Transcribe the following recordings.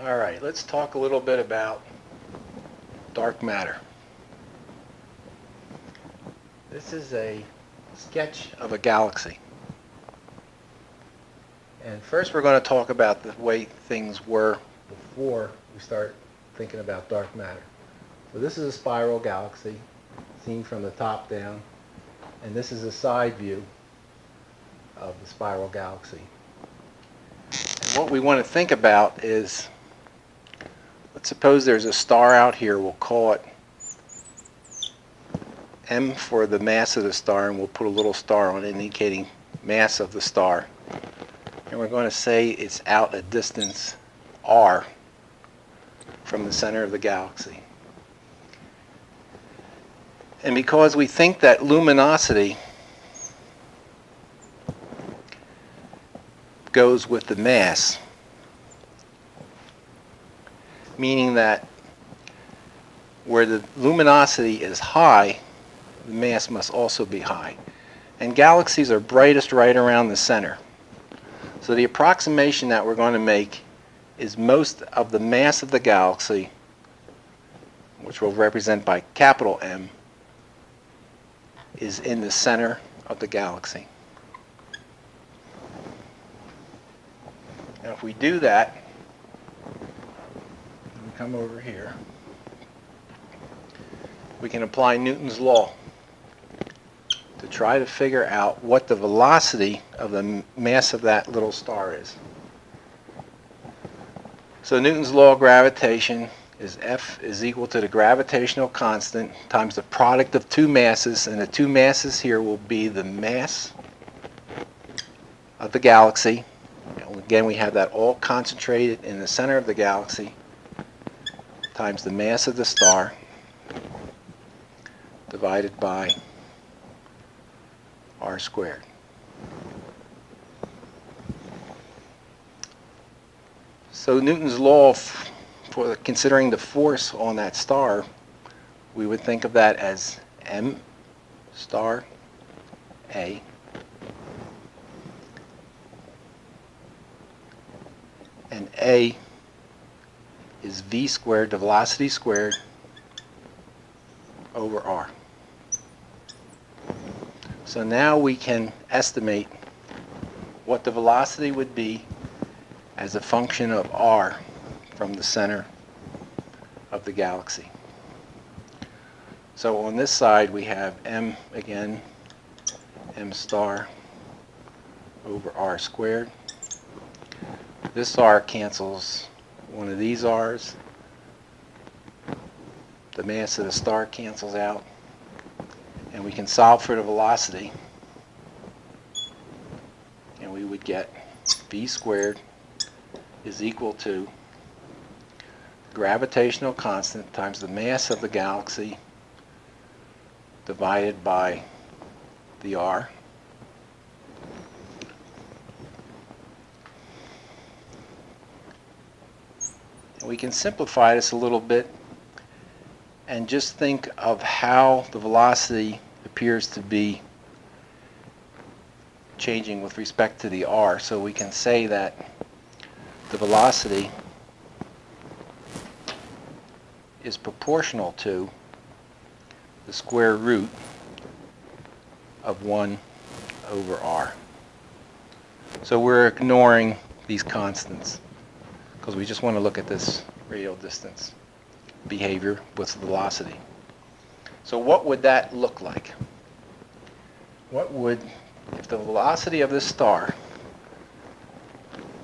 All right, let's talk a little bit about dark matter. This is a sketch of a galaxy. And first we're going to talk about the way things were before we start thinking about dark matter. So this is a spiral galaxy seen from the top down, and this is a side view of the spiral galaxy. And what we want to think about is, let's suppose there's a star out here. We'll call it M for the mass of the star, and we'll put a little star on it indicating mass of the star. And we're going to say it's out a distance r from the center of the galaxy. And because we think that luminosity goes with the mass, meaning that where the luminosity is high, the mass must also be high. And galaxies are brightest right around the center. So the approximation that we're going to make is most of the mass of the galaxy, which we'll represent by capital M, is in the center of the galaxy. Now if we do that, we come over here, we can apply Newton's law to try to figure out what the velocity of the mass of that little star is. So Newton's law of gravitation is F is equal to the gravitational constant times the product of two masses, and the two masses here will be the mass of the galaxy. And again, we have that all concentrated in the center of the galaxy, times the mass of the star divided by r squared. So Newton's law for considering the force on that star, we would think of that as m star A and A is v squared, the velocity squared, over r. So now we can estimate what the velocity would be as a function of r from the center of the galaxy. So on this side we have m again, m star over r squared. This r cancels one of these r's. The mass of the star cancels out. And we can solve for the velocity. And we would get v squared is equal to gravitational constant times the mass of the galaxy divided by the r. And we can simplify this a little bit and just think of how the velocity appears to be changing with respect to the r. So we can say that the velocity is proportional to the square root of 1 over r. So we're ignoring these constants because we just want to look at this radial distance behavior with velocity. So what would that look like? What would, if the velocity of this star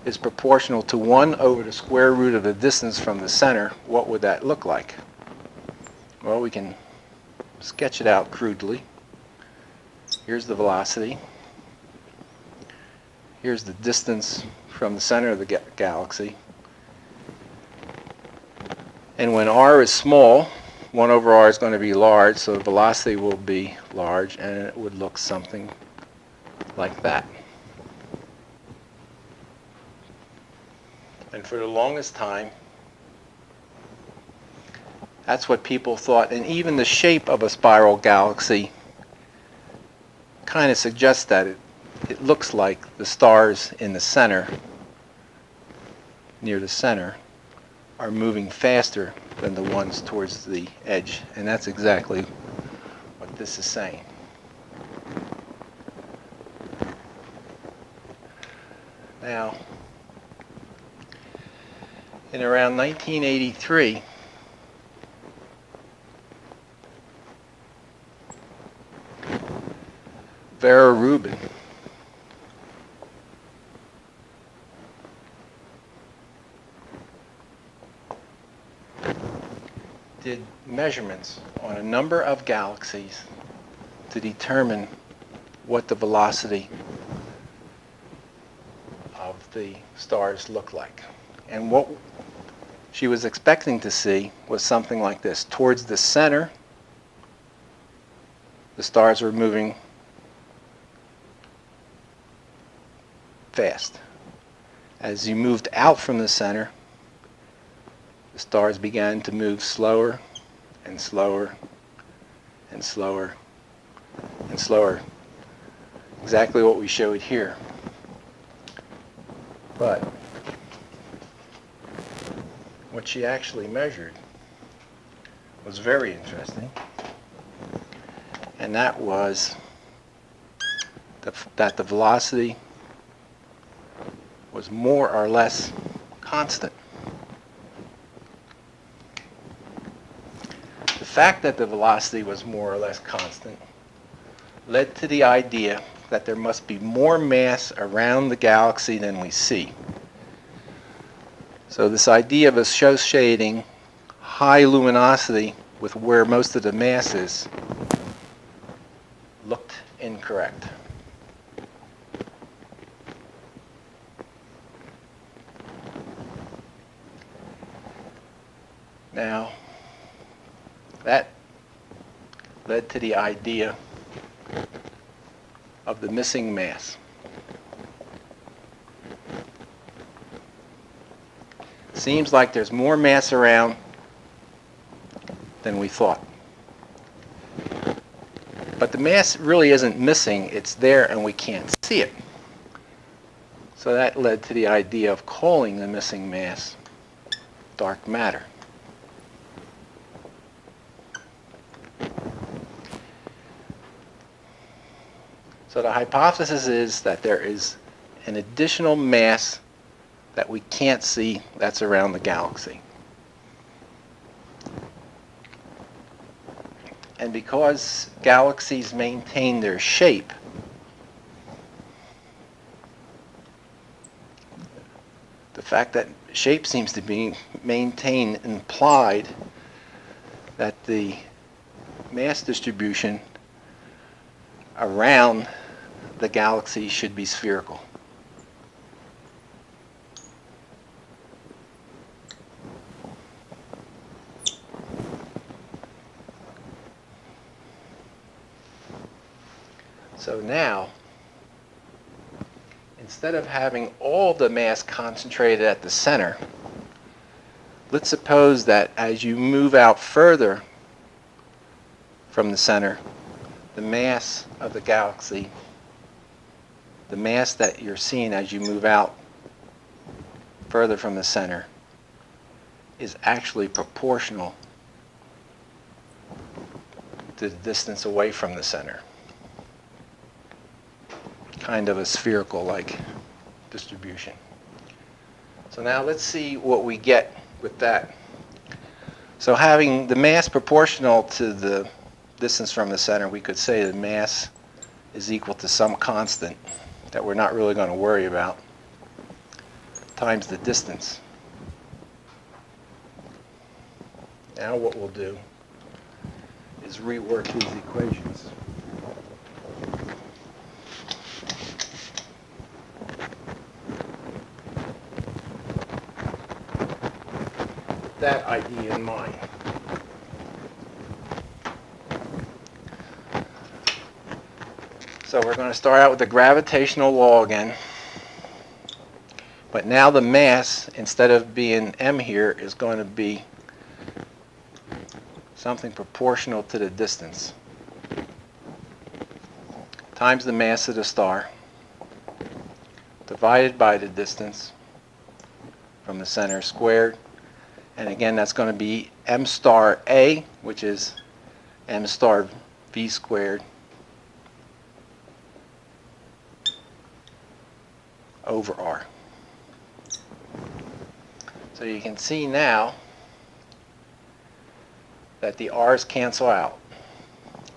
is proportional to 1 over the square root of the distance from the center, what would that look like? Well, we can sketch it out crudely. Here's the velocity. Here's the distance from the center of the galaxy. And when r is small, 1 over r is going to be large, so the velocity will be large, and it would look something like that. And for the longest time, that's what people thought. And even the shape of a spiral galaxy kind of suggests that it looks like the stars in the center, near the center, are moving faster than the ones towards the edge, and that's exactly what this is saying. Now, in around 1983, Vera Rubin did measurements on a number of galaxies to determine what the velocity of the stars looked like. And what she was expecting to see was something like this. Towards the center, the stars were moving fast. As you moved out from the center, the stars began to move slower and slower and slower and slower. Exactly what we showed here. But what she actually measured was very interesting, and that was that the velocity was more or less constant. The fact that the velocity was more or less constant led to the idea that there must be more mass around the galaxy than we see. So this idea of associating high luminosity with where most of the mass is looked incorrect. Now, that led to the idea of the missing mass. Seems like there's more mass around than we thought. But the mass really isn't missing, it's there and we can't see it. So that led to the idea of calling the missing mass dark matter. So the hypothesis is that there is an additional mass that we can't see that's around the galaxy. And because galaxies maintain their shape, the fact that shape seems to be maintained implied that the mass distribution around the galaxy should be spherical. So now, instead of having all the mass concentrated at the center, let's suppose that as you move out further from the center, the mass of the galaxy, the mass that you're seeing as you move out further from the center, is actually proportional to the distance away from the center. Kind of a spherical-like distribution. So now let's see what we get with that. So having the mass proportional to the distance from the center, we could say the mass is equal to some constant that we're not really going to worry about, times the distance. Now what we'll do is rework these equations. With that idea in mind. So we're going to start out with the gravitational law again. But now the mass, instead of being m here, is going to be something proportional to the distance times the mass of the star divided by the distance from the center squared, And again, that's going to be m star A, which is m star v squared over r. So you can see now that the r's cancel out.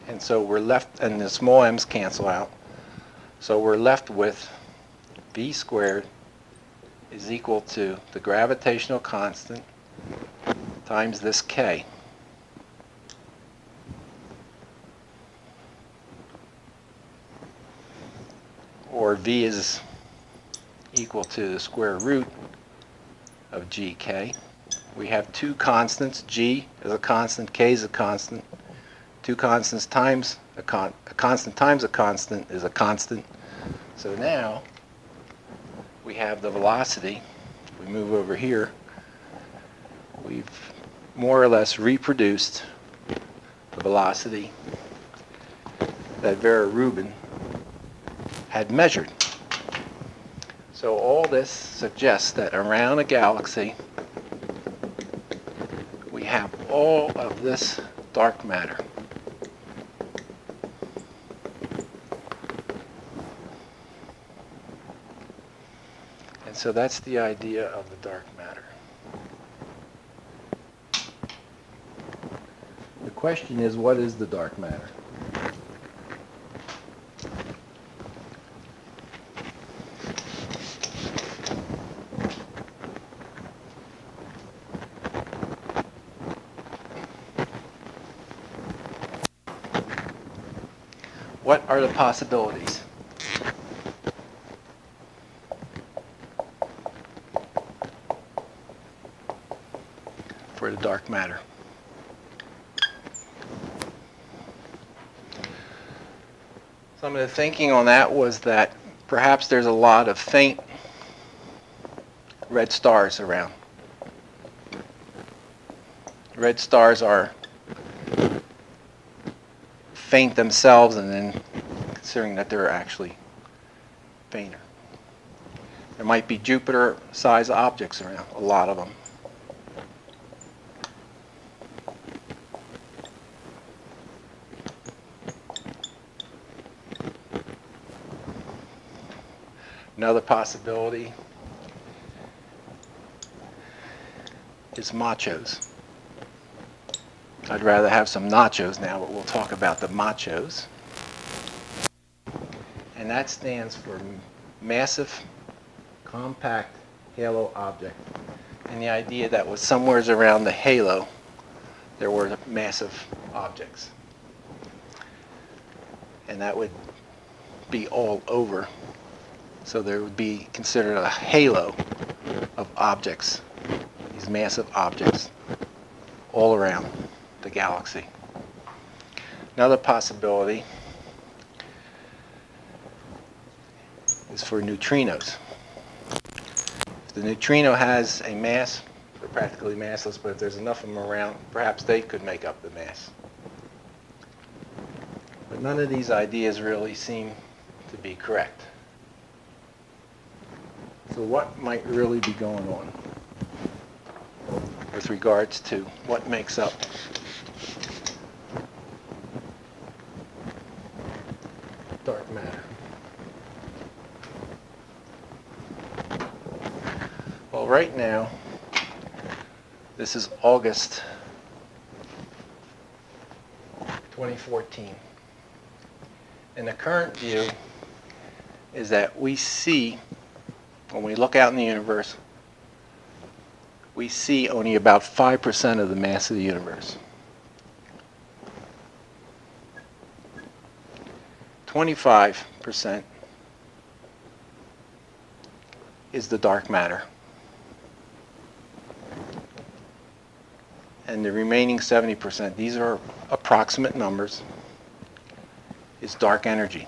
And so we're left, and the small m's cancel out. So we're left with v squared is equal to the gravitational constant times this k. Or v is equal to the square root of gk. We have two constants. G is a constant, k is a constant. Two constants times a constant times a constant is a constant. So now we have the velocity. If we move over here, we've more or less reproduced the velocity that Vera Rubin had measured. So all this suggests that around a galaxy we have all of this dark matter. And so that's the idea of the dark matter. The question is, what is the dark matter? What are the possibilities? For the dark matter? Some of the thinking on that was that perhaps there's a lot of faint red stars around. Red stars are faint themselves, and then considering that they're actually fainter. There might be Jupiter-sized objects around, a lot of them. Another possibility is machos. I'd rather have some nachos now, but we'll talk about the machos. And that stands for massive, compact halo object. And the idea that was somewhere around the halo, there were massive objects. And that would be all over. So there would be considered a halo of objects, these massive objects, all around the galaxy. Another possibility is for neutrinos. If the neutrino has a mass, they're practically massless, but if there's enough of them around, perhaps they could make up the mass. But none of these ideas really seem to be correct. So what might really be going on with regards to what makes up dark matter? Well, right now, this is August 2014. And the current view is that we see, when we look out in the universe, we see only about 5% of the mass of the universe. 25% is the dark matter. And the remaining 70%, these are approximate numbers, is dark energy.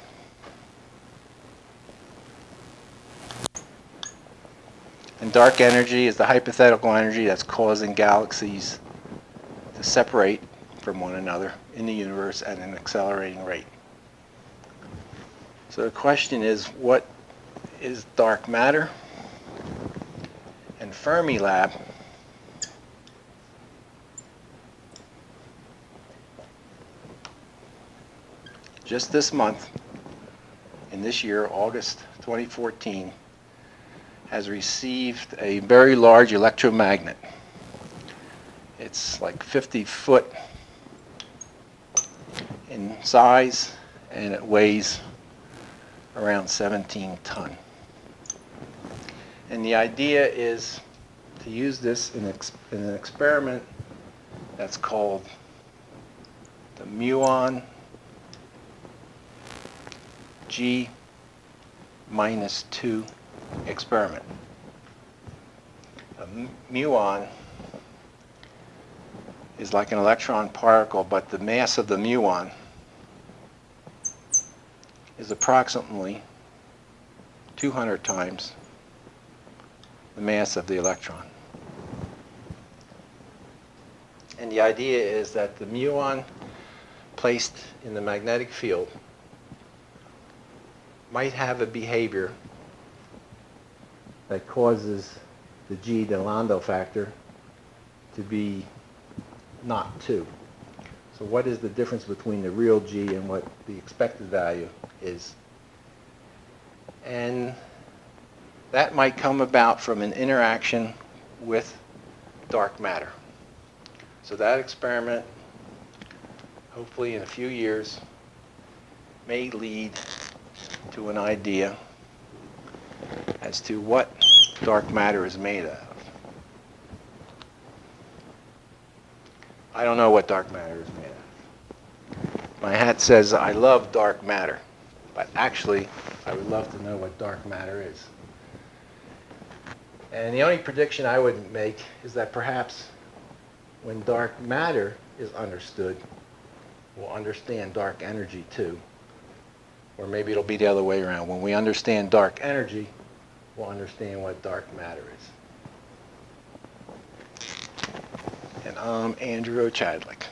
And dark energy is the hypothetical energy that's causing galaxies to separate from one another in the universe at an accelerating rate. So the question is, what is dark matter? And Fermi Lab just this month, in this year, August 2014, has received a very large electromagnet. It's like 50 foot in size, and it weighs around 17 ton. And the idea is to use this in an experiment that's called the Muon G-2 experiment. A muon is like an electron particle, but the mass of the muon is approximately 200 times the mass of the electron. And the idea is that the muon placed in the magnetic field might have a behavior that causes the G, the Landau factor, to be not 2. So what is the difference between the real G and what the expected value is? And that might come about from an interaction with dark matter. So that experiment, hopefully in a few years, may lead to an idea as to what dark matter is made of. I don't know what dark matter is made of. My hat says I love dark matter, but actually I would love to know what dark matter is. And the only prediction I would make is that perhaps when dark matter is understood, we'll understand dark energy too. Or maybe it'll be the other way around. When we understand dark energy, we'll understand what dark matter is. And I'm Andrew Ochadlick.